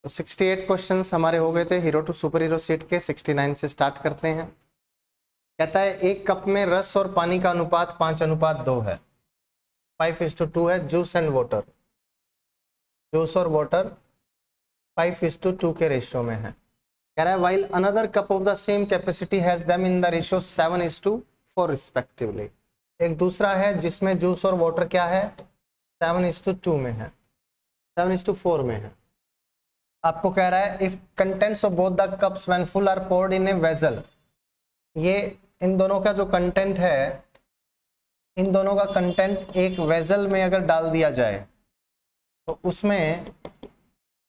तो 68 क्वेश्चंस हमारे हो गए थे hero to superhero seat के। 69 से स्टार्ट करते हैं। कहता है एक कप में रस और पानी का अनुपात 5:2 है। 5:2 है। जूस एंड वाटर, जूस और वाटर 5:2 के रेशियो में है। कह रहा है while another cup of the same capacity has them in the ratio 7:4 respectively. एक दूसरा है जिसमें जूस और वाटर क्या है, 7:2 में है, 7:4 में है। आपको कह रहा है if contents of both the cups when full are poured in a vessel. ये इन दोनों का जो कंटेंट है, इन दोनों का कंटेंट एक वेसल में अगर डाल दिया जाए तो उसमें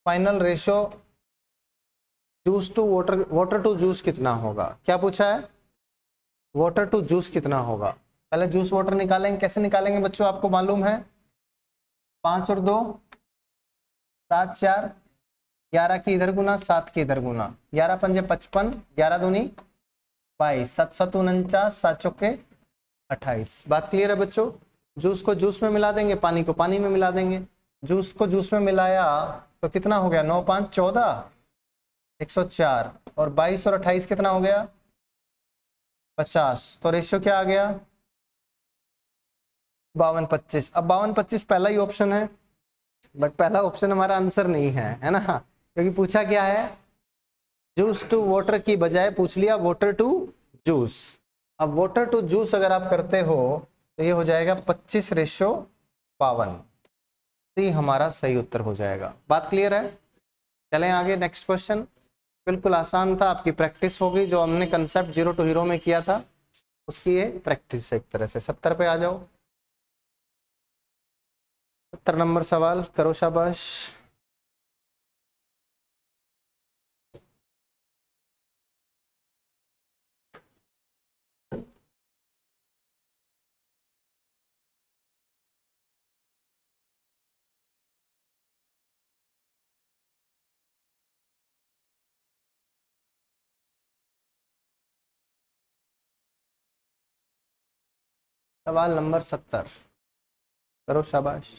final ratio juice to water, water to juice कितना होगा। क्या पूछा है, वाटर टू जूस कितना होगा। पहले जूस वाटर निकालेंगे। कैसे निकालेंगे बच्चों, आपको मालूम है 5 और 2 7 4 11 की इधर गुना 7 की इधर गुना, 11 पंजे 55, 11 दूनी 22, 7 7 49, 7 चौके 28। बात क्लियर है बच्चों। जूस को जूस में मिला देंगे, पानी को पानी में मिला देंगे। जूस को जूस में मिलाया तो कितना हो गया, 9 5 14, 104, और 22 और 28 कितना हो गया, 50। तो रेशियो क्या आ गया, 52-25। अब 52-25 पहला ही ऑप्शन है, बट पहला ऑप्शन हमारा आंसर नहीं है, है ना, क्योंकि पूछा क्या है, जूस टू वाटर की बजाय पूछ लिया वाटर टू जूस। अब वाटर टू जूस अगर आप करते हो तो ये हो जाएगा 25:52। सी हमारा सही उत्तर हो जाएगा। बात क्लियर है। चलें आगे, नेक्स्ट क्वेश्चन। बिल्कुल आसान था, आपकी प्रैक्टिस होगी। जो हमने कंसेप्ट जीरो टू हीरो में किया था उसकी ये प्रैक्टिस है एक तरह से। 70 पे आ जाओ। 70 नंबर सवाल करो, शाबाश। सवाल नंबर 70 करो, शाबाश।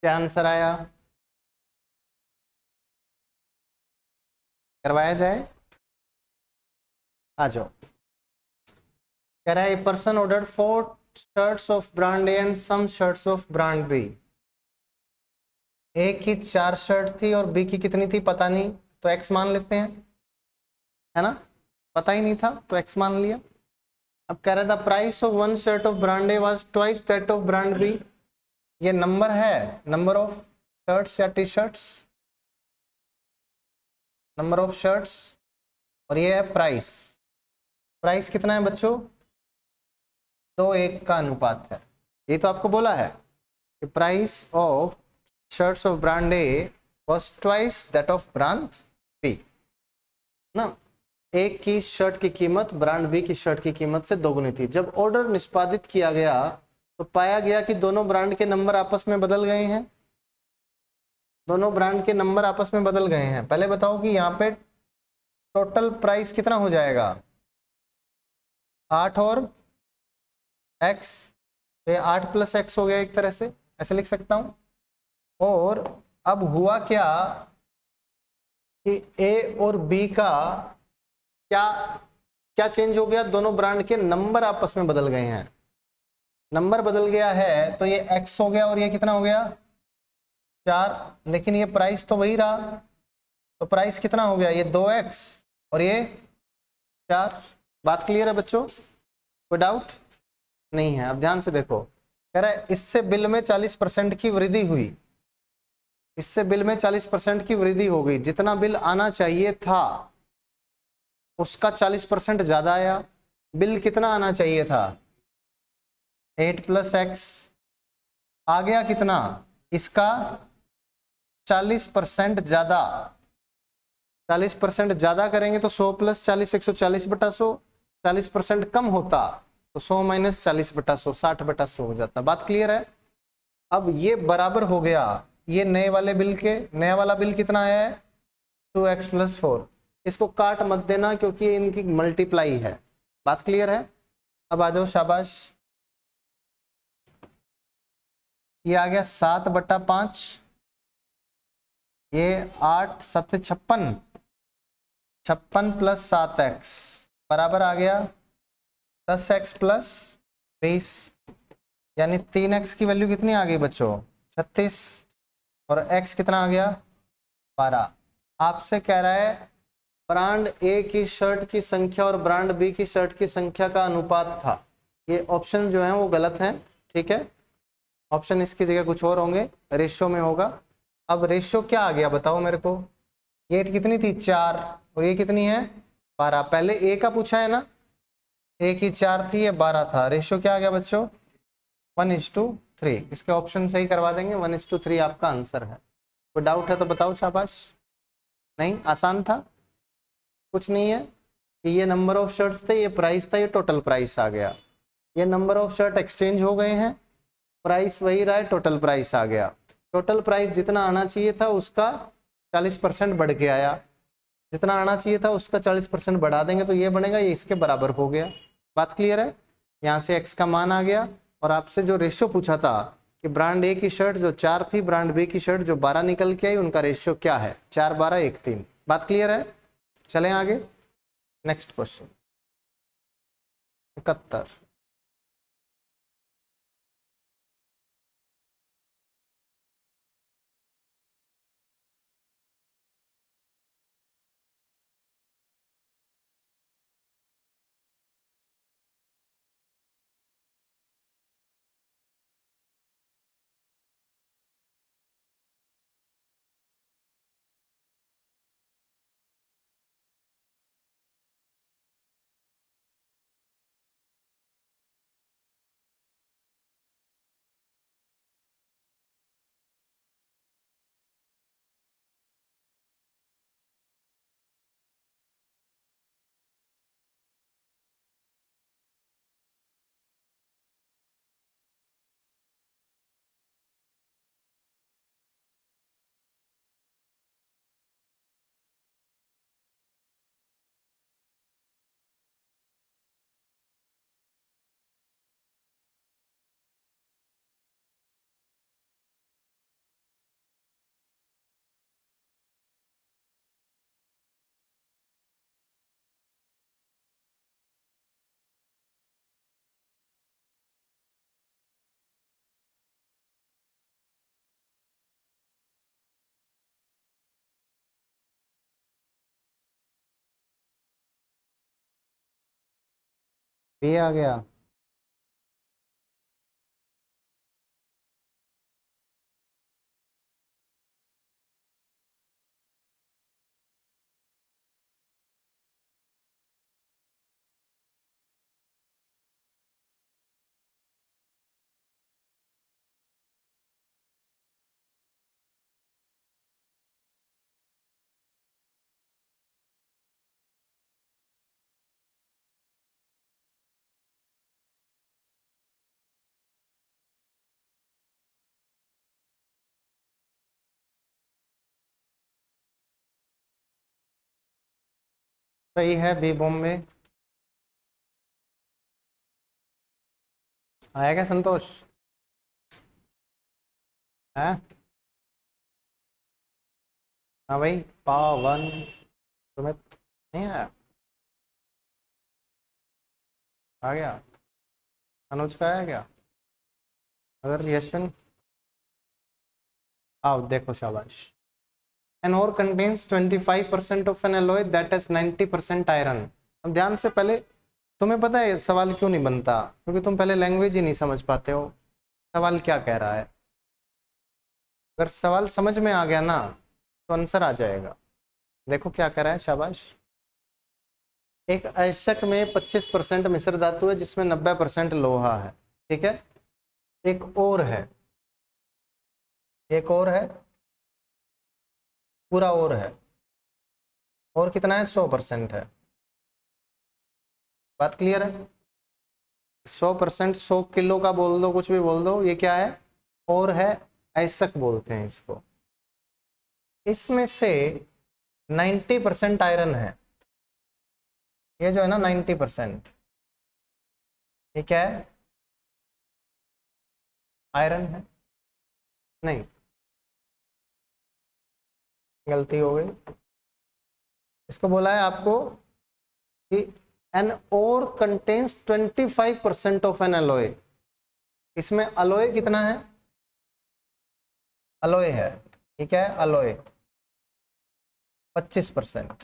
क्या आंसर आया, करवाया जाए, आ जाओ। कह रहा है a person ordered 4 shirts of brand A and some shirts of brand B. A की 4 शर्ट थी और बी की कितनी थी पता नहीं, तो एक्स मान लेते हैं, है ना, पता ही नहीं था तो एक्स मान लिया। अब कह रहा था price of 1 shirt of brand A was twice that of brand B. ये नंबर है, नंबर ऑफ शर्ट्स या T shirts, number of shirts, और ये है प्राइस। प्राइस कितना है बच्चों, 2:1 का अनुपात है। ये तो आपको बोला है कि price of shirts of brand A was twice that of brand B ना। एक की शर्ट की कीमत ब्रांड बी की शर्ट की कीमत से दोगुनी थी। जब ऑर्डर निष्पादित किया गया तो पाया गया कि दोनों ब्रांड के नंबर आपस में बदल गए हैं, दोनों ब्रांड के नंबर आपस में बदल गए हैं। पहले बताओ कि यहाँ पे टोटल प्राइस कितना हो जाएगा, 8 और x, तो ये 8 प्लस एक्स हो गया एक तरह से, ऐसे लिख सकता हूं। और अब हुआ क्या कि ए और बी का क्या क्या चेंज हो गया, दोनों ब्रांड के नंबर आपस में बदल गए हैं। नंबर बदल गया है तो ये x हो गया और ये कितना हो गया 4, लेकिन ये प्राइस तो वही रहा, तो प्राइस कितना हो गया, ये 2x और ये 4। बात क्लियर है बच्चों, कोई डाउट नहीं है। अब ध्यान से देखो, कह रहा है इससे बिल में 40% की वृद्धि हुई, इससे बिल में 40% की वृद्धि हो गई, जितना बिल आना चाहिए था उसका 40% ज्यादा आया। बिल कितना आना चाहिए था, 8 प्लस एक्स, आ गया कितना, इसका 40% ज्यादा। 40% ज्यादा करेंगे तो 100 प्लस 40 140 बटा 100, 40% कम होता तो 100 माइनस 40 बटा 100, 60 बटा 100 हो जाता। बात क्लियर है। अब ये बराबर हो गया ये नए वाले बिल के, नया वाला बिल कितना आया है 2x प्लस 4। इसको काट मत देना क्योंकि इनकी मल्टीप्लाई है। बात क्लियर है। अब आ जाओ, शाबाश। ये आ गया 7 बटा 5, ये 8 7 56, 56 प्लस 7x बराबर आ गया 10x प्लस 20, यानी 3x की वैल्यू कितनी आ गई बच्चों 36, और x कितना आ गया 12। आपसे कह रहा है ब्रांड ए की शर्ट की संख्या और ब्रांड बी की शर्ट की संख्या का अनुपात था। ये ऑप्शन जो है वो गलत है, ठीक है। ऑप्शन इसकी जगह कुछ और होंगे, रेशियो में होगा। अब रेशियो क्या आ गया बताओ मेरे को, ये कितनी थी 4 और ये कितनी है 12। पहले ए का पूछा है ना, ए की 4 थी, ये 12 था। रेशियो क्या आ गया बच्चों 1:3। इसके ऑप्शन सही करवा देंगे, 1:3 आपका आंसर है। कोई डाउट है तो बताओ, शाबाश। नहीं, आसान था, कुछ नहीं है कि ये नंबर ऑफ शर्ट्स थे, ये प्राइस था, ये टोटल प्राइस आ गया। ये नंबर ऑफ शर्ट एक्सचेंज हो गए हैं, प्राइस वही रहा है, टोटल प्राइस आ गया। टोटल प्राइस जितना आना चाहिए था उसका 40% बढ़ के आया, जितना आना चाहिए था उसका 40% बढ़ा देंगे तो ये बनेगा, ये इसके बराबर हो गया। बात क्लियर है। यहाँ से x का मान आ गया, और आपसे जो रेशियो पूछा था कि ब्रांड ए की शर्ट जो 4 थी, ब्रांड बी की शर्ट जो 12 निकल के आई, उनका रेशियो क्या है 4 12 1 3। बात क्लियर है। चलें आगे, नेक्स्ट क्वेश्चन 71। ये आ गया, सही है बी बॉम्बे। आया क्या संतोष? है? हाँ भाई, पावन तुम्हें नहीं आया? आ गया? अनुज का आया क्या? अगर यशवंत आओ देखो, शाबाश। An ore contains 25% of an alloy that has 90% iron. अब ध्यान से, पहले तुम्हें पता है सवाल क्यों नहीं बनता? क्योंकि तुम पहले लैंग्वेज ही नहीं समझ पाते हो, सवाल क्या कह रहा है। अगर सवाल समझ में आ गया ना तो आंसर आ जाएगा। देखो क्या कह रहा है, शाबाश। एक अयस्क में 25% मिश्र धातु है जिसमें 90% लोहा है, ठीक है। एक और है, एक और है, पूरा और है, और कितना है? 100% है। बात क्लियर है? 100%, 100 किलो का बोल दो, कुछ भी बोल दो, ये क्या है? और है, अयस्क बोलते हैं इसको। इसमें से 90% आयरन है। ये जो है ना 90%, ये क्या है? आयरन है। नहीं, गलती हो गई। इसको बोला है आपको कि an ore contains 25% of an alloy. इसमें अलॉय कितना है? अलॉय है, ये क्या है? अलॉय 25%।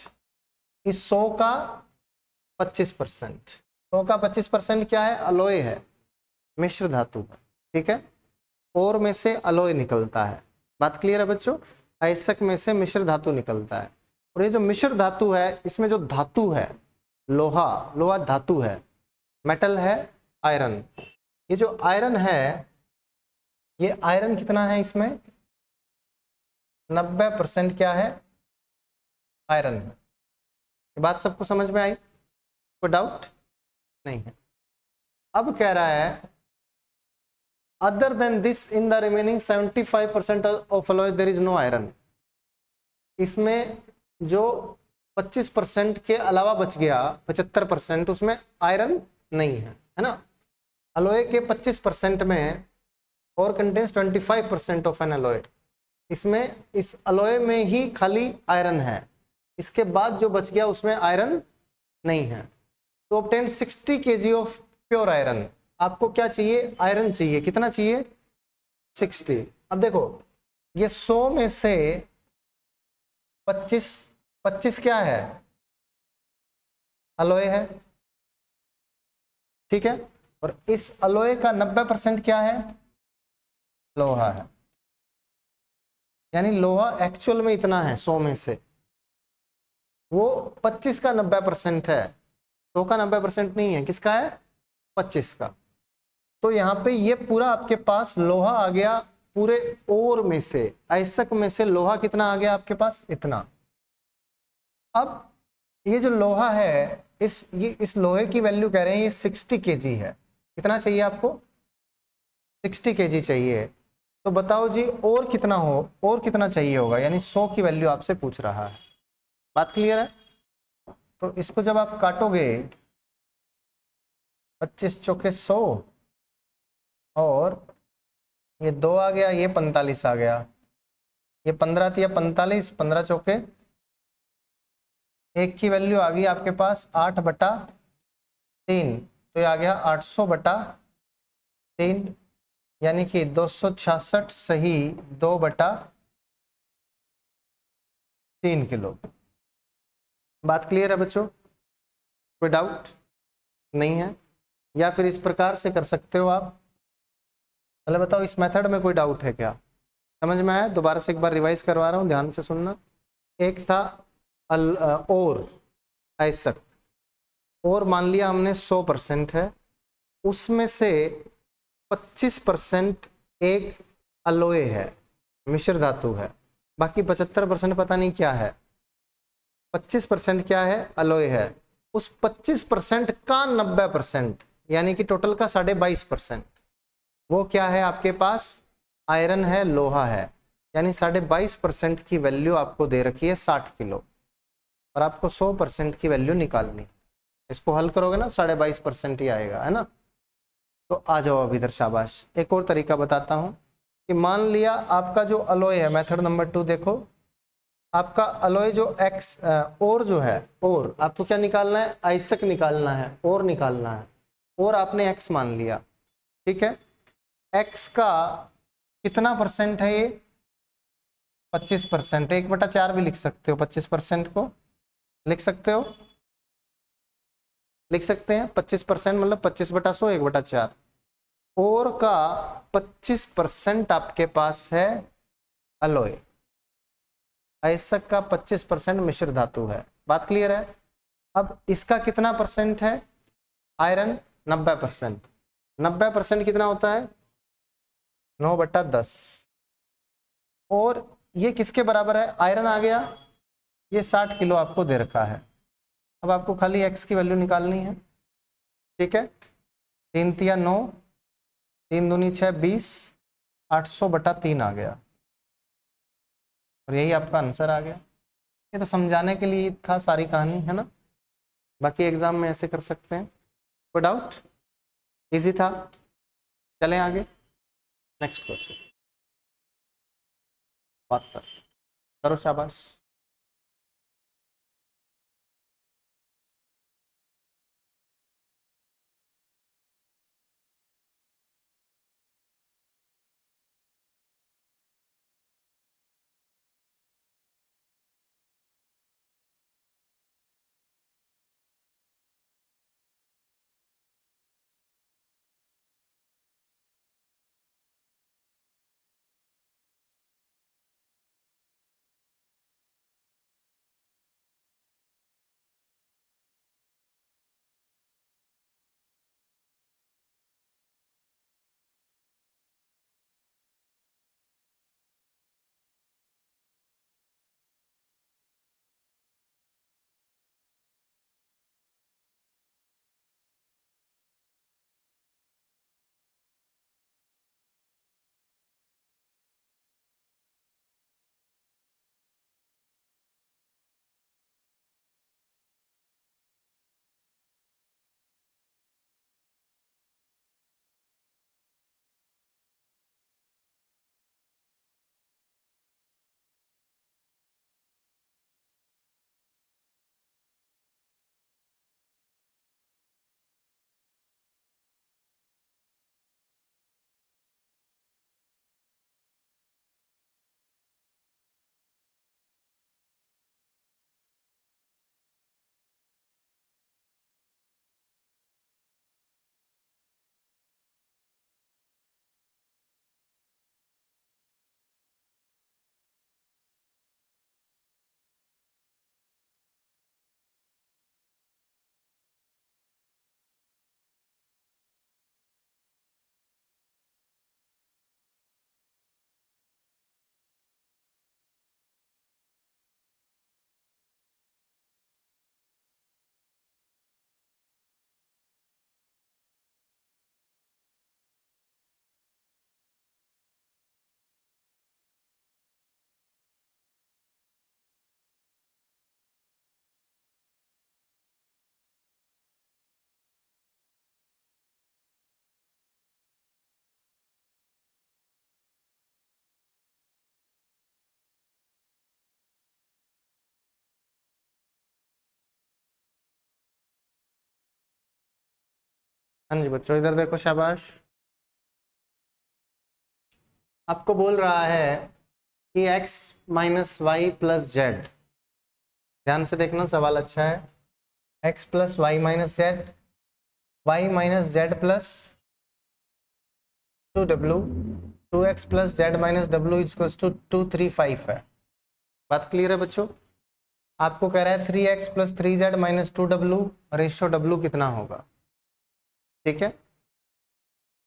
इस 100 का 25%, 100 का 25% क्या है? अलॉय है, मिश्र धातु, ठीक है। और में से अलॉय निकलता है। बात क्लियर है बच्चों? अयस्क में से मिश्र धातु निकलता है। और ये जो मिश्र धातु है, इसमें जो धातु है, लोहा, लोहा धातु है, मेटल है आयरन। ये जो आयरन है, ये आयरन कितना है? इसमें 90% क्या है? आयरन है। ये बात सबको समझ में आई? कोई डाउट नहीं है? अब कह रहा है other than this in the remaining 75% of alloy there is no iron. इसमें जो 25% के अलावा बच गया 75%, उसमें आयरन नहीं है, है ना। अलॉय के 25% में और कंटेन्स 25% ऑफ एन अलॉय। इसमें इस अलॉय में ही खाली आयरन है, इसके बाद जो बच गया उसमें आयरन नहीं है। तो obtain 60 kg of pure iron. आपको क्या चाहिए? आयरन चाहिए। कितना चाहिए? 60। अब देखो, ये 100 में से 25 क्या है? अलॉय है, ठीक है। और इस अलॉय का 90% क्या है? लोहा है। यानी लोहा एक्चुअल में इतना है 100 में से, वो 25 का 90% है, 100 का 90% नहीं है। किसका है? 25 का। तो यहाँ पे ये पूरा आपके पास लोहा आ गया, पूरे ओर में से, अयस्क में से लोहा कितना आ गया आपके पास? इतना। अब ये जो लोहा है, इस लोहे की वैल्यू कह रहे हैं ये 60 kg है। कितना चाहिए आपको? 60 kg चाहिए। तो बताओ जी, और कितना हो, और कितना चाहिए होगा? यानी 100 की वैल्यू आपसे पूछ रहा है। बात क्लियर है? तो इसको जब आप काटोगे, 25 चौके 100, और ये 2 आ गया, ये 45 आ गया, ये 15 थी, 45, 15 चौके 1 की वैल्यू आ गई आपके पास 8/3। तो ये आ गया 800/3, यानी कि 266 सही 2/3 किलो। बात क्लियर है बच्चों? कोई डाउट नहीं है? या फिर इस प्रकार से कर सकते हो आप। पहले बताओ, इस मेथड में कोई डाउट है क्या? समझ में आया? दोबारा से एक बार रिवाइज करवा रहा हूँ, ध्यान से सुनना। एक था और अयस्क, और मान लिया हमने 100% है, उसमें से 25% एक अलॉय है, मिश्र धातु है, बाकी 75% पता नहीं क्या है। 25% क्या है? अलॉय है। उस 25% का 90%, यानी कि टोटल का 22.5%, वो क्या है आपके पास? आयरन है, लोहा है। यानी 22.5% की वैल्यू आपको दे रखी है 60 किलो, और आपको 100% की वैल्यू निकालनी। इसको हल करोगे ना 22.5% ही आएगा, है ना। तो आ जाओ अब इधर, शाबाश। एक और तरीका बताता हूं कि मान लिया आपका जो अलॉय है, मेथड नंबर 2 देखो, आपका अलॉय जो एक्स और जो है, और आपको क्या निकालना है, आइसक निकालना है, और निकालना है, और आपने एक्स मान लिया, ठीक है। एक्स का कितना परसेंट है ये, 25%। 1/4 भी लिख सकते हो, 25% को लिख सकते हो, लिख सकते हैं। 25% मतलब 25/100, 1/4। और का 25% आपके पास है अलॉय, आयस्क का 25% मिश्र धातु है। बात क्लियर है। अब इसका कितना परसेंट है, आयरन 90%। 90% कितना होता है, 9/10। और ये किसके बराबर है, आयरन आ गया, ये 60 किलो आपको दे रखा है। अब आपको खाली एक्स की वैल्यू निकालनी है, ठीक है। 3 तिया 9, 3 दूनी 6, 20, 800/3 आ गया, और यही आपका आंसर आ गया। ये तो समझाने के लिए था सारी कहानी, है ना। बाकी एग्जाम में ऐसे कर सकते हैं। कोई डाउट, इजी था। चलें आगे, नेक्स्ट क्वेश्चन। बात करो, शाबाश। हाँ जी बच्चों, इधर देखो, शाबाश। आपको बोल रहा है कि x - y + z, ध्यान से देखना, सवाल अच्छा है। x + y - z, y - z + 2w, 2x + z - w = 235 है। बात क्लियर है बच्चों। आपको कह रहा है 3x + 3z - 2w, ratio w कितना होगा, ठीक है।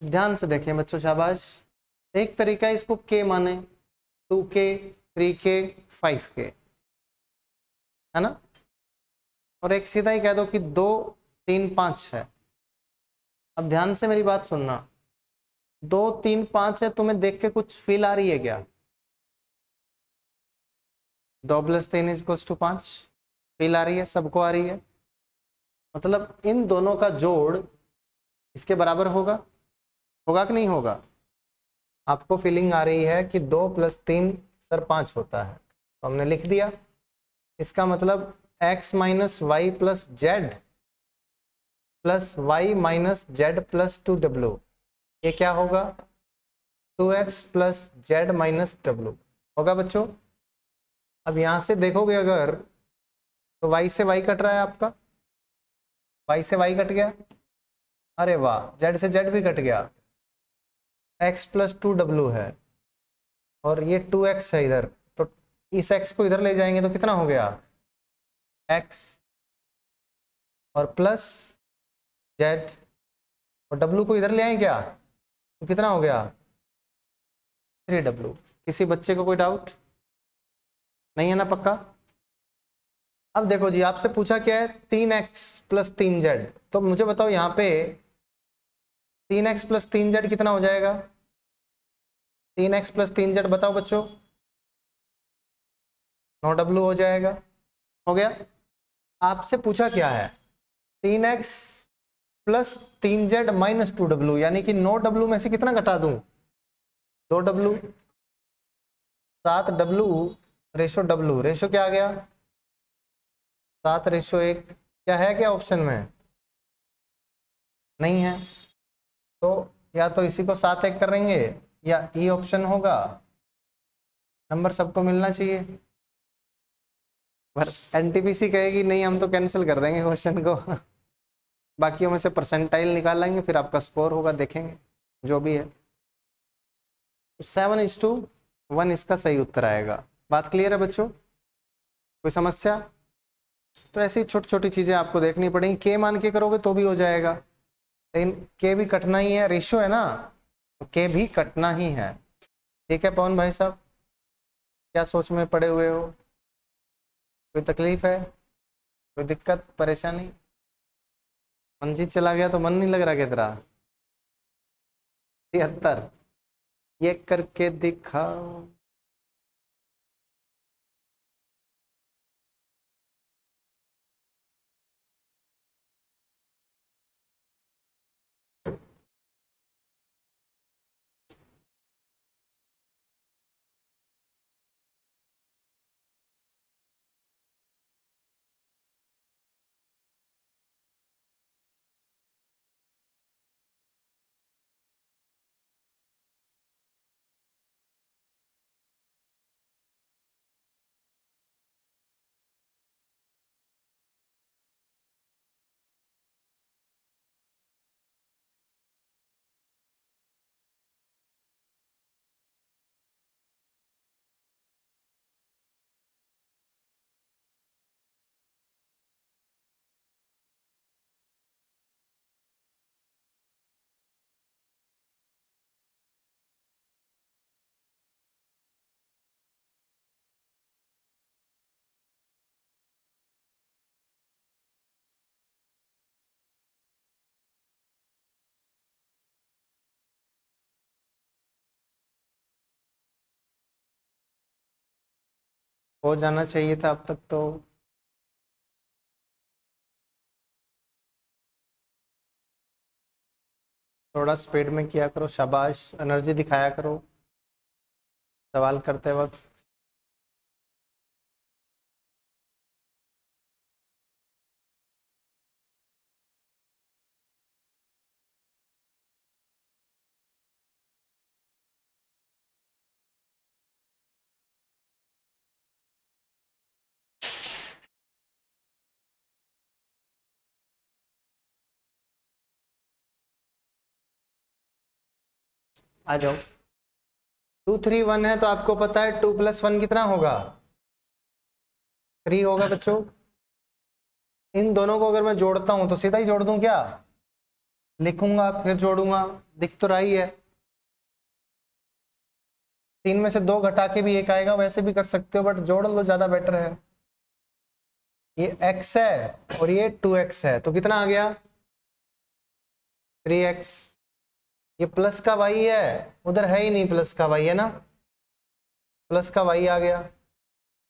ध्यान से देखें बच्चों, शाबाश। एक तरीका है इसको k माने, 2k, 3k, 5k, है ना। और एक सीधा ही कह दो कि 2, 3, 5 है। अब ध्यान से मेरी बात सुनना, 2, 3, 5 है, तुम्हें देख के कुछ फील आ रही है क्या, 2 + 3 = 5, फील आ रही है, सबको आ रही है। मतलब इन दोनों का जोड़ इसके बराबर होगा, होगा कि नहीं होगा? आपको फीलिंग आ रही है कि 2 + 3 सर 5 होता है, तो हमने लिख दिया। इसका मतलब x - y + z + y - z + 2w, ये क्या होगा? 2x + z - w होगा बच्चों। अब यहां से देखोगे अगर तो y से y कट रहा है आपका, y से y कट गया, अरे वाह, z से z भी कट गया, x + 2w है और ये 2x है इधर, तो इस x को इधर ले जाएंगे तो कितना हो गया? x और प्लस z, और w को इधर ले आए क्या, तो कितना हो गया? 3w। किसी बच्चे को कोई डाउट नहीं है ना? पक्का? अब देखो जी, आपसे पूछा क्या है? 3x + 3z, तो मुझे बताओ यहाँ पे 3x + 3z कितना हो जाएगा? 3x + 3z बताओ बच्चों, 9w हो जाएगा। हो गया। आपसे पूछा क्या है? 3x + 3z - 2w, यानी कि 9w में से कितना घटा दूं? 2w, 7w ratio w, ratio क्या आ गया? 7:1। क्या है क्या ऑप्शन में? नहीं है, तो या तो इसी को 7 1 करेंगे या ई ऑप्शन होगा, नंबर सबको मिलना चाहिए। पर एनटीपीसी कहेगी नहीं, हम तो कैंसिल कर देंगे क्वेश्चन को बाकियों में से परसेंटाइल निकालेंगे, फिर आपका स्कोर होगा, देखेंगे जो भी है। 7:1 इसका सही उत्तर आएगा। बात क्लियर है बच्चों? कोई समस्या? तो ऐसी छोटी छोटी चीजें आपको देखनी पड़ेंगी। के मान के करोगे तो भी हो जाएगा, लेकिन के भी कटना ही है, रेशियो है ना, तो के भी कटना ही है। ठीक है पवन भाई साहब, क्या सोच में पड़े हुए हो? कोई तकलीफ है, कोई दिक्कत परेशानी? मंजीत चला गया तो मन नहीं लग रहा कितना? 73, ये करके दिखाओ। हो जाना चाहिए था अब तक तो। थोड़ा स्पीड में किया करो, शाबाश, एनर्जी दिखाया करो सवाल करते वक्त। आ जाओ। 2 3 1 है तो आपको पता है 2 + 1 कितना होगा? 3 होगा बच्चों। इन दोनों को अगर मैं जोड़ता हूं तो सीधा ही जोड़ दूं क्या? लिखूंगा फिर जोड़ूंगा, दिख तो रही है। 3 में से 2 घटा के भी 1 आएगा, वैसे भी कर सकते हो, बट जोड़ लो, ज्यादा बेटर है। ये x है और ये 2x है, तो कितना आ गया? 3x। ये प्लस का y है, उधर है ही नहीं प्लस का y, है ना, प्लस का y आ गया।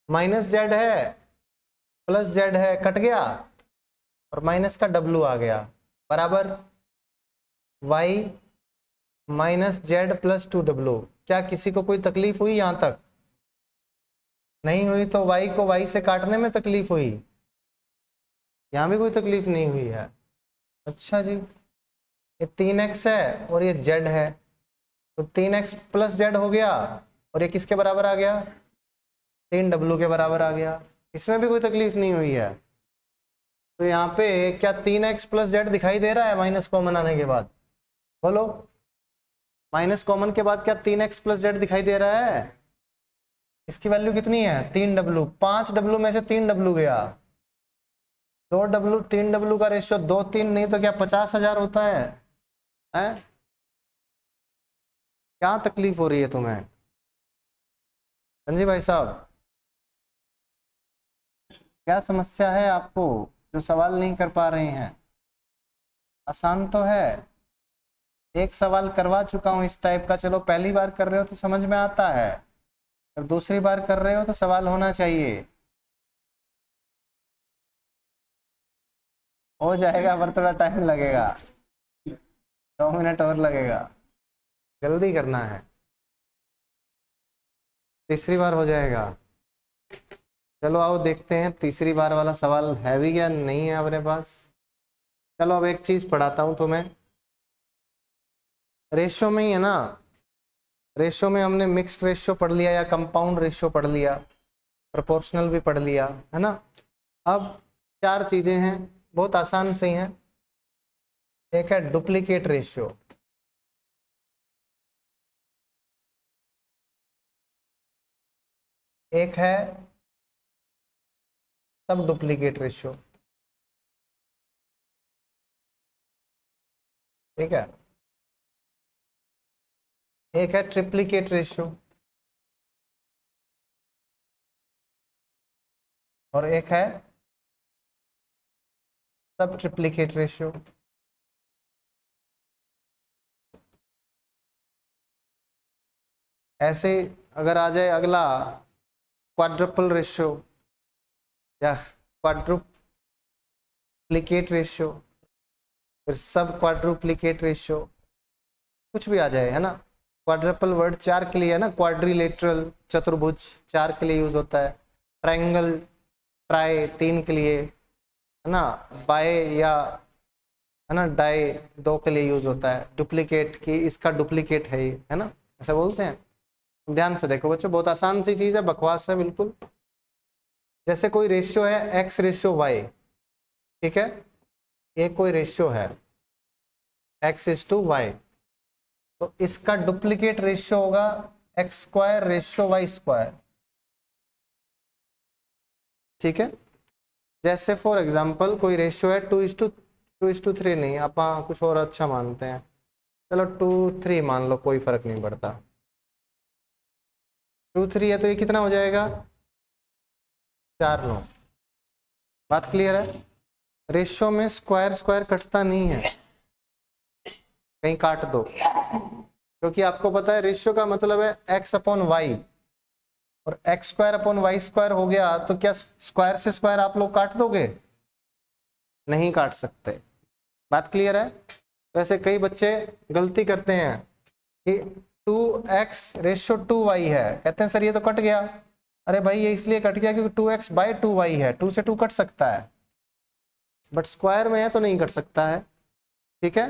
माइनस z है, प्लस z है, कट गया, और माइनस का w आ गया, बराबर y minus Z plus 2w। क्या किसी को कोई तकलीफ हुई यहां तक? नहीं हुई तो y को y से काटने में तकलीफ हुई? यहां भी कोई तकलीफ नहीं हुई है। अच्छा जी, ये 3x है और ये z है, तो 3x प्लस जेड हो गया, और ये किसके बराबर आ गया? 3w के बराबर आ गया। इसमें भी कोई तकलीफ नहीं हुई है। तो यहाँ पे क्या 3x प्लस जेड दिखाई दे रहा है माइनस कॉमन आने के बाद? बोलो, माइनस कॉमन के बाद क्या 3x प्लस जेड दिखाई दे रहा है? इसकी वैल्यू कितनी है? 3w। 5w में से 3w गया, 2w, 3w का रेशियो 2 3, नहीं तो क्या 50,000 होता है? हैं? क्या तकलीफ हो रही है तुम्हें संजीव भाई साहब? क्या समस्या है आपको जो सवाल नहीं कर पा रहे हैं? आसान तो है, एक सवाल करवा चुका हूं इस टाइप का। चलो पहली बार कर रहे हो तो समझ में आता है, और दूसरी बार कर रहे हो तो सवाल होना चाहिए। हो जाएगा पर थोड़ा टाइम लगेगा, 2 मिनट और लगेगा, जल्दी करना है, तीसरी बार हो जाएगा। चलो आओ देखते हैं तीसरी बार वाला सवाल है भी या नहीं है अपने पास। चलो अब एक चीज पढ़ाता हूं तुम्हें, रेशियो में ही है ना। रेशियो में हमने मिक्स्ड रेशियो पढ़ लिया या कंपाउंड रेशियो पढ़ लिया, प्रोपोर्शनल भी पढ़ लिया, है ना। अब 4 चीजें हैं, बहुत आसान से हैं। एक है डुप्लीकेट रेशियो, एक है सब डुप्लीकेट रेशियो, ठीक है, एक है ट्रिप्लीकेट रेशियो, और एक है सब ट्रिप्लीकेट रेशियो। ऐसे अगर आ जाए अगला क्वाड्रुपल रेशियो या क्वाड्रुप्लिकेट रेशियो, फिर सब क्वाड्रुप्लिकेट रेशियो, कुछ भी आ जाए, है ना। क्वाड्रुपल वर्ड 4 के लिए है ना, क्वाड्रिलेटरल चतुर्भुज 4 के लिए यूज होता है, ट्रायंगल ट्राई 3 के लिए, है ना, बाय या है ना डाई 2 के लिए यूज होता है। डुप्लीकेट की इसका डुप्लीकेट है ये, है ना, ऐसा बोलते हैं। ध्यान से देखो बच्चों, बहुत आसान सी चीज है, बकवास है बिल्कुल। जैसे कोई रेशियो है x रेशियो y, ठीक है, ये कोई रेशियो है x:y, तो इसका डुप्लीकेट रेशियो होगा x² रेशियो y², ठीक है। जैसे फॉर एग्जांपल कोई रेशियो है 2:3, नहीं आप कुछ और अच्छा मानते हैं, चलो 2:3 मान लो, कोई फर्क नहीं पड़ता। 2:3 है तो ये कितना हो जाएगा? 4:9। बात क्लियर है? रेशियो में स्क्वायर स्क्वायर कटता नहीं है, कहीं काट दो, क्योंकि आपको पता है रेशियो का मतलब है x/y, और x²/y² हो गया, तो क्या स्क्वायर से स्क्वायर आप लोग काट दोगे? नहीं काट सकते। बात क्लियर है? वैसे कई बच्चे गलती करते हैं कि 2x रेशियो 2y है, कहते हैं सर ये तो कट गया। अरे भाई ये इसलिए कट गया क्योंकि 2x/2y है, 2 से 2 कट सकता है, बट स्क्वायर में है तो नहीं कट सकता है, ठीक है।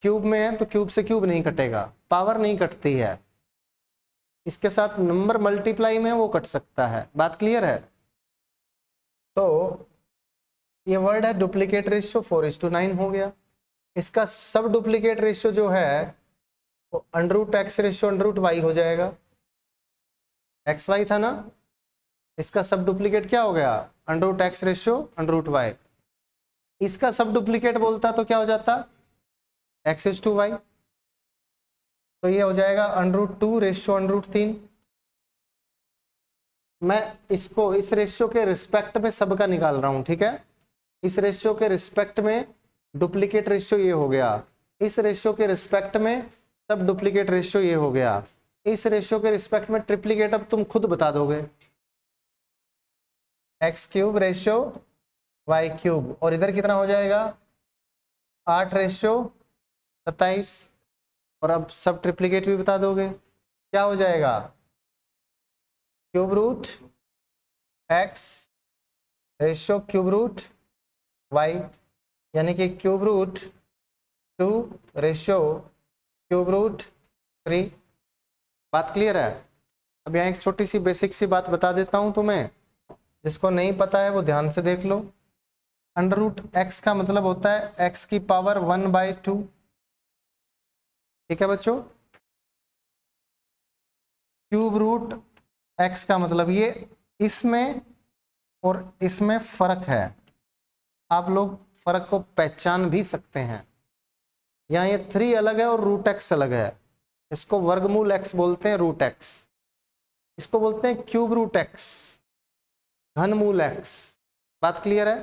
क्यूब में है तो क्यूब से क्यूब नहीं कटेगा, पावर नहीं कटती है, इसके साथ नंबर मल्टीप्लाई में वो कट सकता है। बात क्लियर है? तो ये वर्ड है डुप्लीकेट रेशियो, 4:9 हो गया। इसका सब डुप्लीकेट रेशियो जो है वो √x रेशियो √y हो जाएगा। xy था ना, इसका सब डुप्लीकेट क्या हो गया? √x ratio √y। इसका सब डुप्लीकेट बोलता तो क्या हो जाता? x:y, तो ये हो जाएगा √2 रेशियो √3। मैं इसको इस रेशियो के रिस्पेक्ट में सबका निकाल रहा हूं, ठीक है। इस रेशियो के रिस्पेक्ट में डुप्लीकेट रेशियो ये हो गया, इस रेशियो के रिस्पेक्ट में सब डुप्लीकेट रेशियो ये हो गया, इस रेशियो के रिस्पेक्ट में ट्रिप्लीकेट अब तुम खुद बता दोगे, x³ रेशियो y³, और इधर कितना हो जाएगा? 8 रेशियो 27, और अब सब ट्रिप्लीकेट भी बता दोगे, क्या हो जाएगा? Cube root X ratio cube root Y, यानी कि cube root 2 ratio cube root 3। बात क्लियर है? अब यहाँ एक छोटी सी बेसिक सी बात बता देता हूँ तुम्हें, जिसको नहीं पता है वो ध्यान से देख लो। अंडर रूट एक्स का मतलब होता है एक्स की पावर 1/2। ठीक है बच्चों? क्यूब रूट एक्स का मतलब ये इसमें और इसमें फर्क है, आप लोग फर्क को पहचान भी सकते हैं। यहाँ ये 3 अलग है और रूट एक्स अलग है, इसको वर्गमूल एक्स बोलते हैं, रूट एक्स। इसको बोलते हैं क्यूब रूट एक्स, घनमूल एक्स। बात क्लियर है?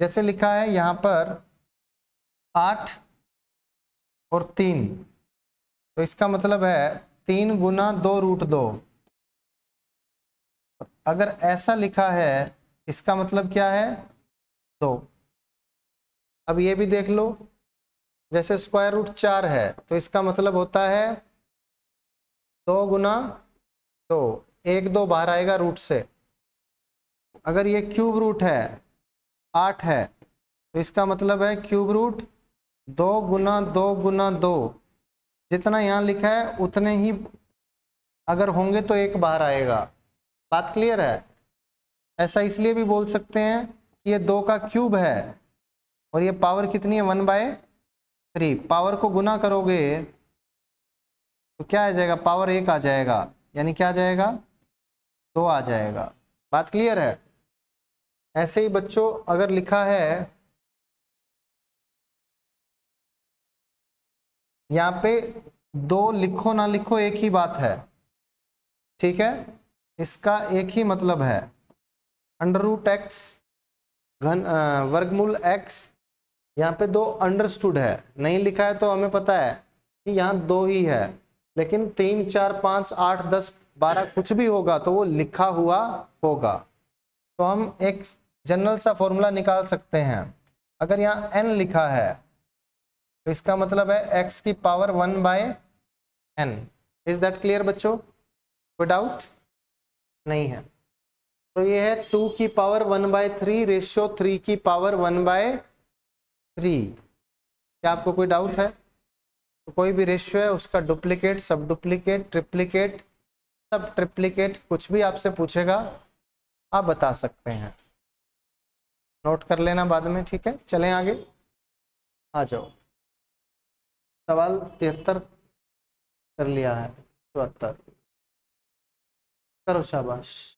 जैसे लिखा है यहाँ पर 8 और 3, तो इसका मतलब है 3 गुना 2√2। अगर ऐसा लिखा है इसका मतलब क्या है? 2। अब ये भी देख लो, जैसे स्क्वायर रूट 4 है तो इसका मतलब होता है 2 गुना 2, 1 2 बाहर आएगा रूट से। अगर ये क्यूब रूट है 8 है तो इसका मतलब है क्यूब रूट 2 गुना 2 गुना 2, जितना यहाँ लिखा है उतने ही अगर होंगे तो 1 बाहर आएगा। बात क्लियर है? ऐसा इसलिए भी बोल सकते हैं कि ये 2 का क्यूब है और ये पावर कितनी है? 1/3। पावर को गुना करोगे तो क्या आ जाएगा? पावर 1 आ जाएगा, यानी क्या आ जाएगा? 2 आ जाएगा। बात क्लियर है? ऐसे ही बच्चों अगर लिखा है यहाँ पे 2, लिखो ना लिखो एक ही बात है, ठीक है? इसका एक ही मतलब है, अंडर रूट एक्स घन वर्गमूल एक्स। यहाँ पे 2 अंडरस्टूड है, नहीं लिखा है तो हमें पता है कि यहाँ 2 ही है, लेकिन 3 4 5 8 10 12 कुछ भी होगा तो वो लिखा हुआ होगा। तो हम एक जनरल सा फॉर्मूला निकाल सकते हैं। अगर यहाँ n लिखा है तो इसका मतलब है x की power 1/n। Is that clear बच्चों? कोई डाउट नहीं है? तो ये है 2 की पावर 1/3 रेशियो 3 की पावर 1/3। क्या आपको कोई डाउट है? तो कोई भी रेशियो है उसका डुप्लीकेट, सब डुप्लीकेट, ट्रिप्लीकेट, सब ट्रिप्लीकेट, कुछ भी आपसे पूछेगा आप बता सकते हैं, नोट कर लेना बाद में। ठीक है, चलें आगे, आ जाओ। सवाल 73 कर लिया है, 74 करो, शाबाश।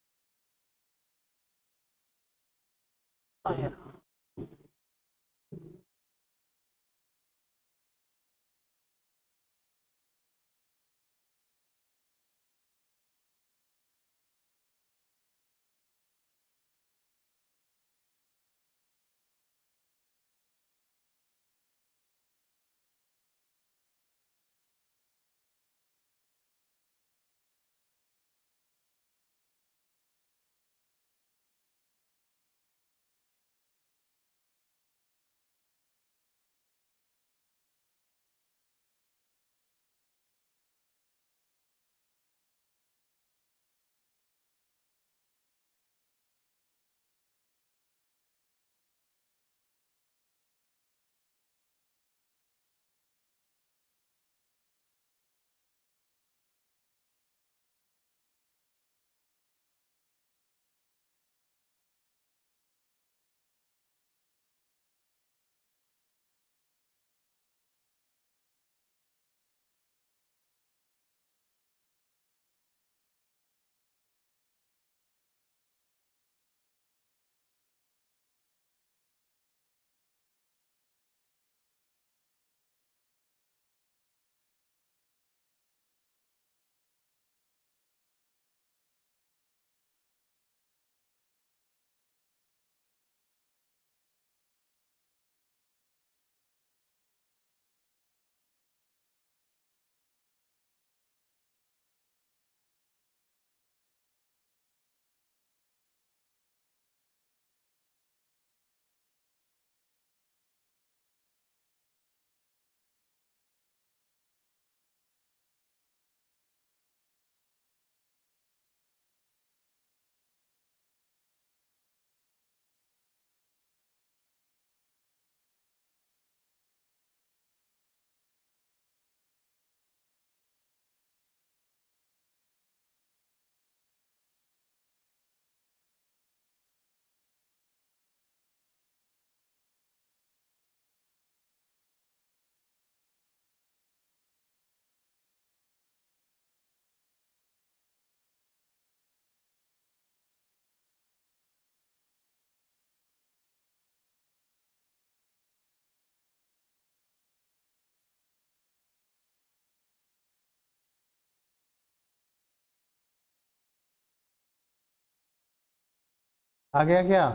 आ गया क्या?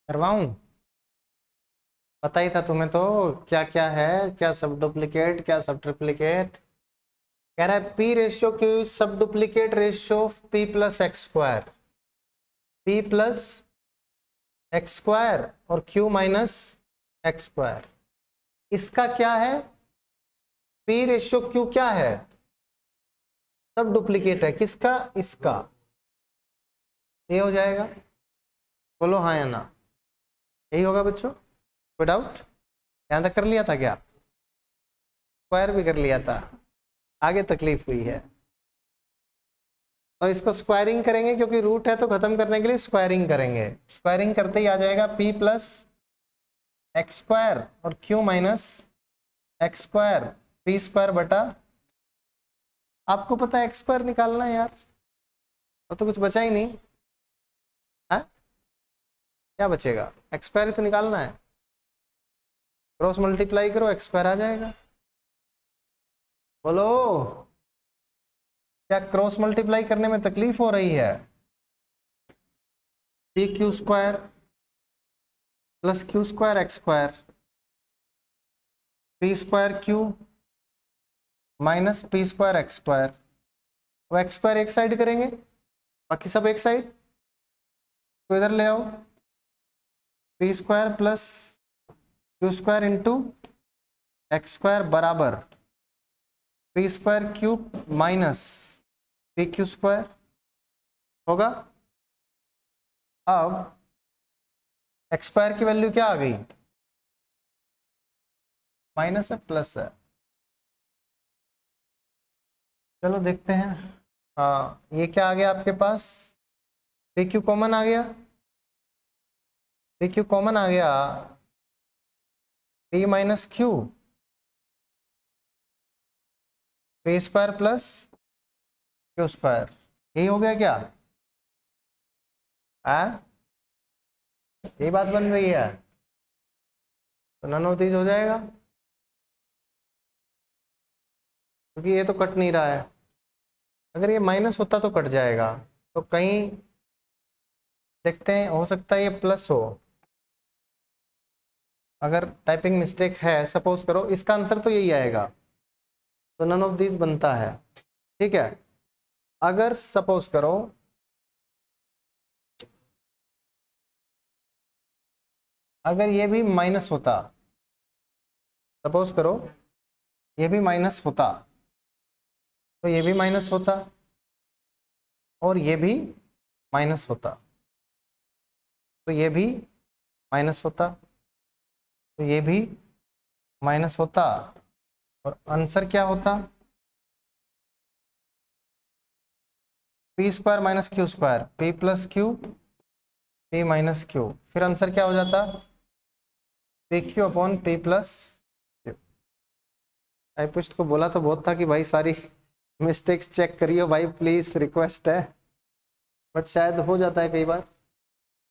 करवाऊं? पता ही था तुम्हें तो क्या क्या है, क्या सब डुप्लीकेट क्या सब ट्रिप्लीकेट। कह रहा है पी रेशियो क्यू सब duplicate ratio of P plus x square, P plus x square और क्यू माइनस एक्स स्क्वायर। इसका क्या है? पी रेशियो क्यू क्या है? सब डुप्लीकेट है। किसका? इसका। ये हो जाएगा। बोलो हाँ या ना। यही होगा बच्चों, कोई डाउट? यहां तक कर लिया था क्या? स्क्वायर भी कर लिया था, आगे तकलीफ हुई है। तो इसको स्क्वायरिंग करेंगे क्योंकि रूट है तो खत्म करने के लिए स्क्वायरिंग करेंगे। स्क्वायरिंग करते ही आ जाएगा p प्लस एक्स स्क्वायर और q minus x square, p square बटा, आपको पता है एक्स स्क्वायर निकालना है यार, तो कुछ बचा ही नहीं है। क्या बचेगा? एक्स स्क्वायर ही तो निकालना है। क्रॉस मल्टीप्लाई करो, एक्स स्क्वायर आ जाएगा। बोलो, क्या क्रॉस मल्टीप्लाई करने में तकलीफ हो रही है? P q square plus q square x square, p square q minus p square x square. वो एक्स स्क्वायर एक साइड करेंगे, बाकी सब एक साइड, तो इधर ले आओ। P square plus q square into x square बराबर p square cube minus p q square होगा। अब एक्स स्क्वायर की वैल्यू क्या आ गई? माइनस है प्लस है। चलो देखते हैं। हाँ, ये क्या आ गया आपके पास? पी क्यू कॉमन आ गया, पी क्यू कॉमन आ गया, P minus Q, P square plus q square. यही हो गया क्या? यही बात बन रही है, तो नन ऑफ दीज हो जाएगा क्योंकि ये तो कट नहीं रहा है। अगर ये माइनस होता तो कट जाएगा, तो कहीं देखते हैं, हो सकता है ये प्लस हो। अगर टाइपिंग मिस्टेक है, सपोज करो, इसका आंसर तो यही आएगा, तो नन ऑफ दीज बनता है। ठीक है, अगर सपोज करो अगर ये भी माइनस होता, सपोज करो ये भी माइनस होता, तो ये भी माइनस होता और ये भी माइनस होता, तो ये भी माइनस होता, तो ये भी माइनस होता, और आंसर क्या होता? P square minus Q square, P plus Q P minus Q. फिर आंसर क्या हो जाता? P Q upon P plus Q. Typist को बोला तो बहुत था कि भाई सारी मिस्टेक्स चेक करियो भाई प्लीज, रिक्वेस्ट है, बट शायद हो जाता है कई बार।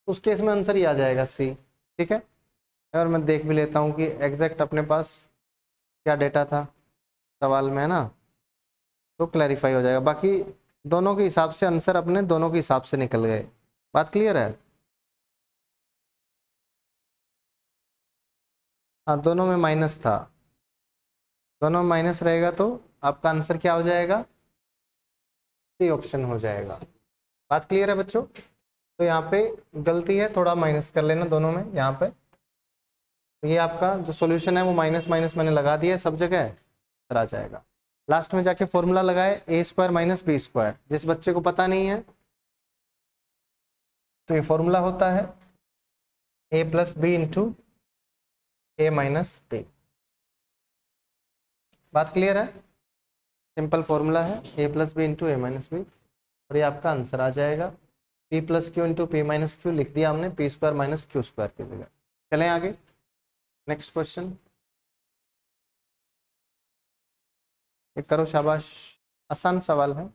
उस केस में आंसर ही आ जाएगा सी। ठीक है, और मैं देख भी लेता हूँ कि एग्जैक्ट अपने पास क्या डेटा था सवाल में, है ना, तो क्लैरिफाई हो जाएगा। बाकी दोनों के हिसाब से आंसर अपने दोनों के हिसाब से निकल गए। बात क्लियर है? हाँ, दोनों में माइनस था, दोनों में माइनस रहेगा तो आपका आंसर क्या हो जाएगा? सी ऑप्शन हो जाएगा। बात क्लियर है बच्चों? तो यहाँ पे गलती है, थोड़ा माइनस कर लेना दोनों में यहाँ पे। तो ये आपका जो सॉल्यूशन है वो माइनस माइनस मैंने लगा दिया है सब जगह, इधर आ जाएगा। लास्ट में जाके फॉर्मूला लगाए ए स्क्वायर माइनस बी स्क्वायर। जिस बच्चे को पता नहीं है तो ये फॉर्मूला होता है ए प्लस बी इंटू ए माइनस बी। बात क्लियर है? सिंपल फॉर्मूला है ए प्लस बी इंटू ए माइनस बी, और ये आपका आंसर आ जाएगा P plus Q into P minus Q. लिख दिया हमने P square minus Q square की जगह। चलें आगे, नेक्स्ट क्वेश्चन। एक करो, शाबाश, आसान सवाल है।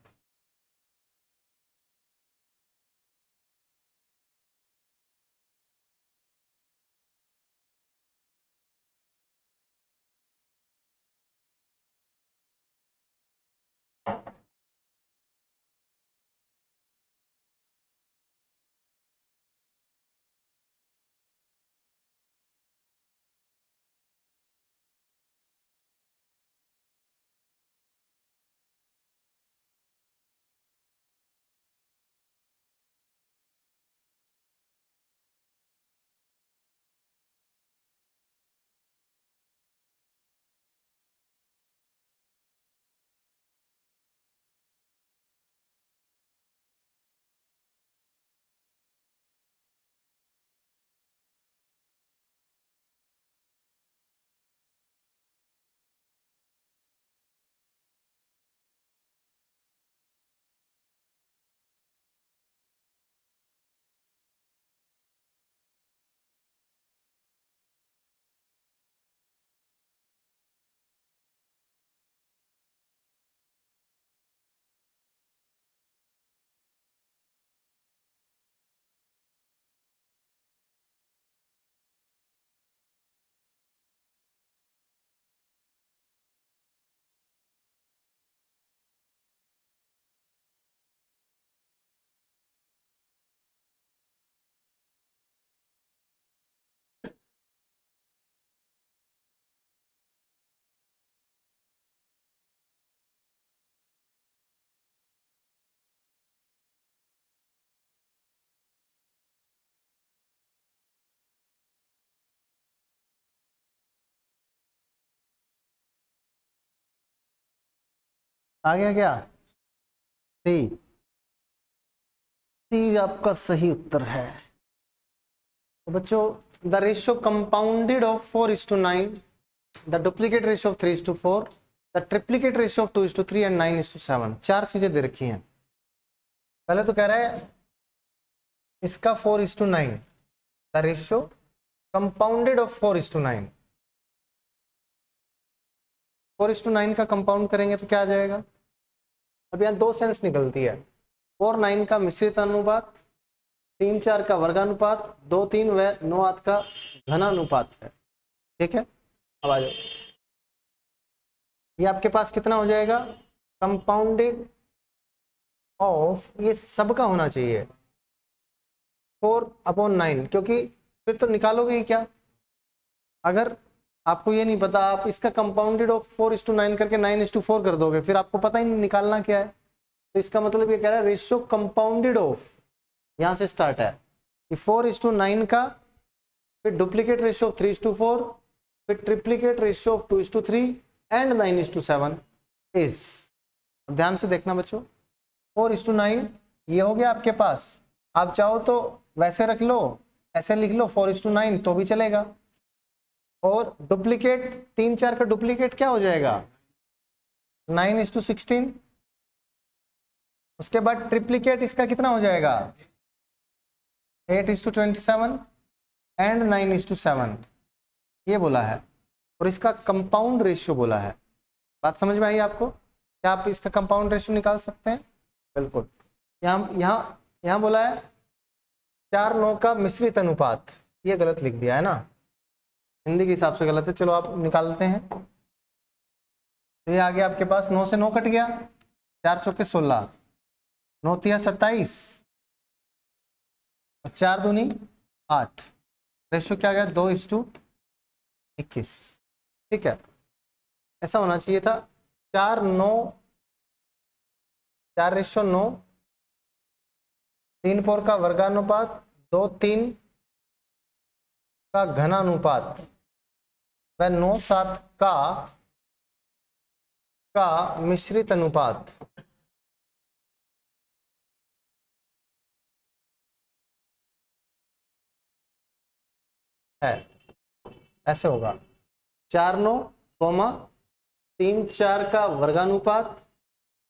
आ गया क्या? सी, सी आपका सही उत्तर है। तो बच्चों, the ratio compounded of 4:9, the duplicate ratio of 3:4, the triplicate ratio of 2:3 and 9:7। चार चीजें दे रखी हैं। पहले तो कह रहा है इसका 4:9, द रेशियो कंपाउंडेड ऑफ 4:9। 4:9 का कंपाउंड करेंगे तो क्या आ जाएगा? अब यहाँ दो सेंस निकलती है। 4:9 का मिश्रित अनुपात, 3:4 का वर्गानुपात, 2:3 व 9:8 का घनानुपात है। ठीक है, अब आ जाओ। ये आपके पास कितना हो जाएगा? कंपाउंडेड ऑफ, ये सबका होना चाहिए 4/9, क्योंकि फिर तो निकालोगे ही क्या? अगर आपको ये नहीं पता, आप इसका कंपाउंडेड ऑफ 4:9 करके 9:4 कर दोगे, फिर आपको पता ही नहीं निकालना क्या है। तो इसका मतलब ये कह रहा है रेशियो कंपाउंडेड ऑफ, यहां से स्टार्ट है कि 4:9 का, फिर डुप्लीकेट रेशियो ऑफ 3:4, फिर triplicate ratio of 2:3 and 9:7 is. ध्यान से देखना बच्चों, 4:9 ये हो गया आपके पास। आप चाहो तो वैसे रख लो, ऐसे लिख लो 4:9 तो भी चलेगा। और डुप्लीकेट 3:4 का डुप्लीकेट क्या हो जाएगा? 9:16। उसके बाद ट्रिप्लीकेट इसका कितना हो जाएगा? 8:27 एंड 9:7, ये बोला है। और इसका कंपाउंड रेशियो बोला है। बात समझ में आई आपको? क्या आप इसका कंपाउंड रेशियो निकाल सकते हैं? बिल्कुल। यहाँ बोला है 4:9 का मिश्रित अनुपात, ये गलत लिख दिया है ना, हिंदी के हिसाब से गलत है। चलो आप निकालते हैं। तो ये आ गया आपके पास, 9 से 9 कट गया, 4 चौके 16, 9 तिया 27, 4 दूनी 8। रेशियो क्या गया? 2:21। ठीक है, ऐसा होना चाहिए था 4:9, 4:9, 3/4 का वर्गानुपात, 2:3 का घनानुपात, वह 9:7 का मिश्रित अनुपात है। ऐसे होगा 4:9, 3:4 का वर्गानुपात,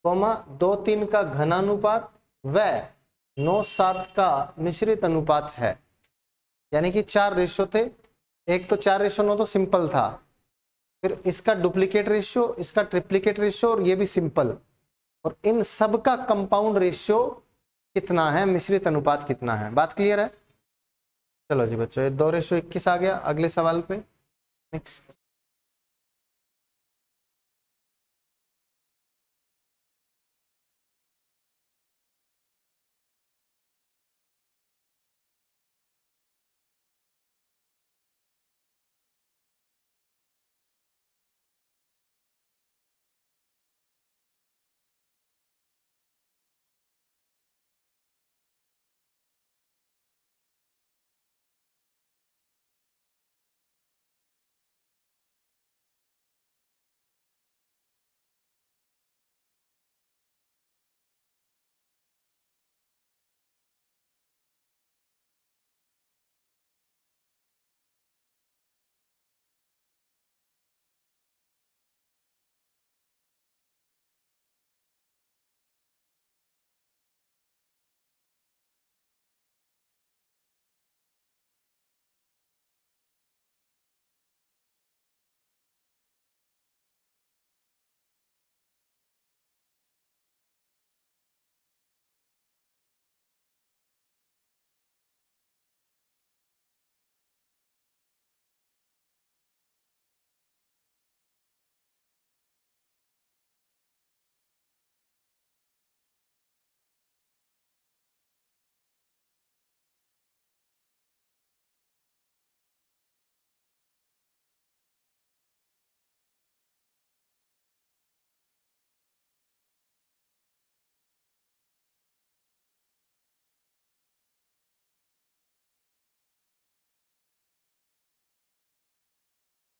2:3 का घनानुपात, व 9:7 का मिश्रित अनुपात है। यानी कि 4 रेशो थे, एक तो 4:9 तो सिंपल था, फिर इसका डुप्लीकेट रेशियो, इसका ट्रिप्लीकेट रेशियो, और ये भी सिंपल, और इन सब का कंपाउंड रेशियो कितना है, मिश्रित अनुपात कितना है। बात क्लियर है? चलो जी बच्चों, ये 2:21 आ गया। अगले सवाल पे नेक्स्ट।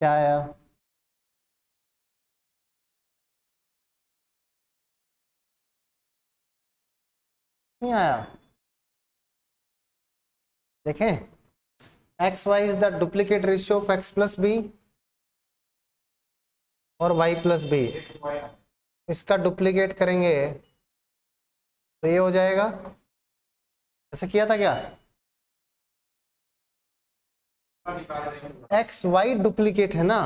क्या आया? नहीं आया? देखें, X Y is the duplicate ratio of X plus B और वाई प्लस बी। इसका डुप्लीकेट करेंगे तो ये हो जाएगा, ऐसे किया था क्या? एक्स वाई डुप्लीकेट है ना,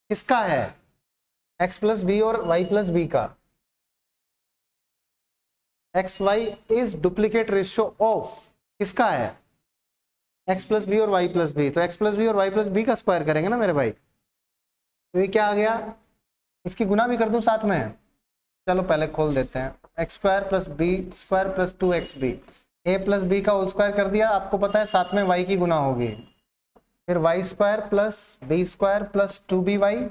किसका है? एक्स प्लस बी और वाई प्लस बी का। X Y is duplicate ratio of किसका है? एक्स प्लस बी और वाई प्लस बी। तो एक्स प्लस बी और वाई प्लस बी का स्क्वायर करेंगे ना मेरे भाई। तो ये क्या आ गया? इसकी गुना भी कर दूं साथ में? चलो पहले खोल देते हैं। X square plus B square plus 2xb, A plus B का होल स्क्वायर कर दिया। आपको पता है साथ में वाई की गुना होगी, फिर Y square plus B square plus 2by,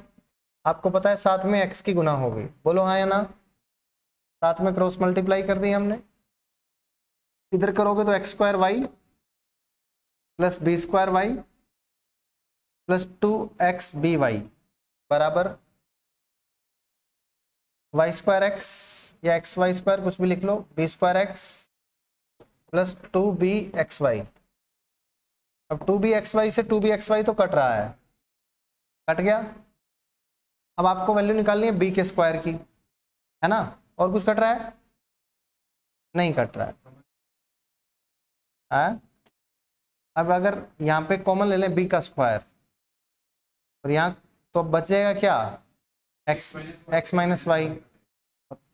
आपको पता है साथ में एक्स की गुना होगी। बोलो हाँ या ना? साथ में क्रॉस मल्टीप्लाई कर दी हमने। इधर करोगे तो x square y plus B square y plus 2xby बराबर वाई स्क्वायर एक्स या एक्स वाई स्क्वायर कुछ भी लिख लो, b square x plus 2bxy। अब 2bxy से 2bxy तो कट रहा है, कट गया। अब आपको वैल्यू निकालनी है बी के स्क्वायर की, है ना? और कुछ कट रहा है? नहीं कट रहा है। अब अगर यहाँ पे कॉमन ले लें बी का स्क्वायर, और यहाँ तो बच जाएगा क्या? x minus Y.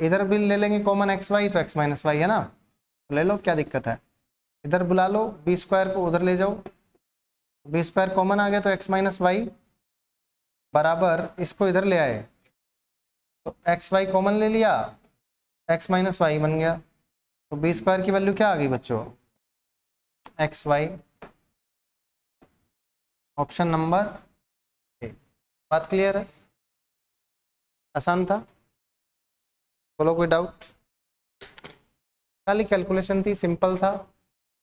इधर भी ले लेंगे कॉमन एक्स वाई, तो x माइनस वाई है ना, ले लो, क्या दिक्कत है? इधर बुला लो, बी स्क्वायर को उधर ले जाओ, बी स्क्वायर कॉमन आ गया तो x माइनस वाई बराबर इसको इधर ले आए तो एक्स वाई कॉमन ले लिया, x माइनस वाई बन गया। तो बी स्क्वायर की वैल्यू क्या आ गई बच्चों? X Y. Option number A. बात क्लियर है? आसान था? बोलो कोई डाउट? खाली कैलकुलेशन थी, सिंपल था।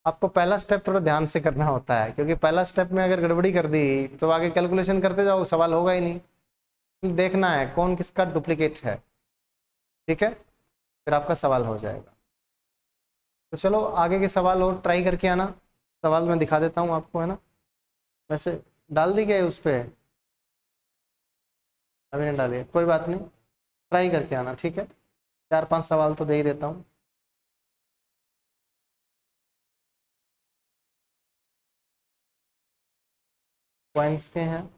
आपको पहला स्टेप थोड़ा ध्यान से करना होता है, क्योंकि पहला स्टेप में अगर गड़बड़ी कर दी तो आगे कैलकुलेशन करते जाओ, सवाल होगा ही नहीं। देखना है कौन किसका डुप्लीकेट है, ठीक है, फिर आपका सवाल हो जाएगा। तो चलो आगे के सवाल और ट्राई करके आना। सवाल मैं दिखा देता हूँ आपको, है ना, वैसे डाल दी गए उस पर, अभी नहीं डालिए, कोई बात नहीं, ट्राई करके आना, ठीक है। 4-5 सवाल तो दे ही देता हूँ। क्वाइंस के हैं,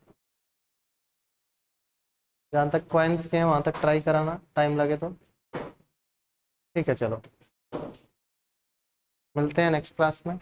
जहाँ तक क्वाइंस के हैं वहाँ तक ट्राई कराना, टाइम लगे तो, ठीक है। चलो मिलते हैं नेक्स्ट क्लास में।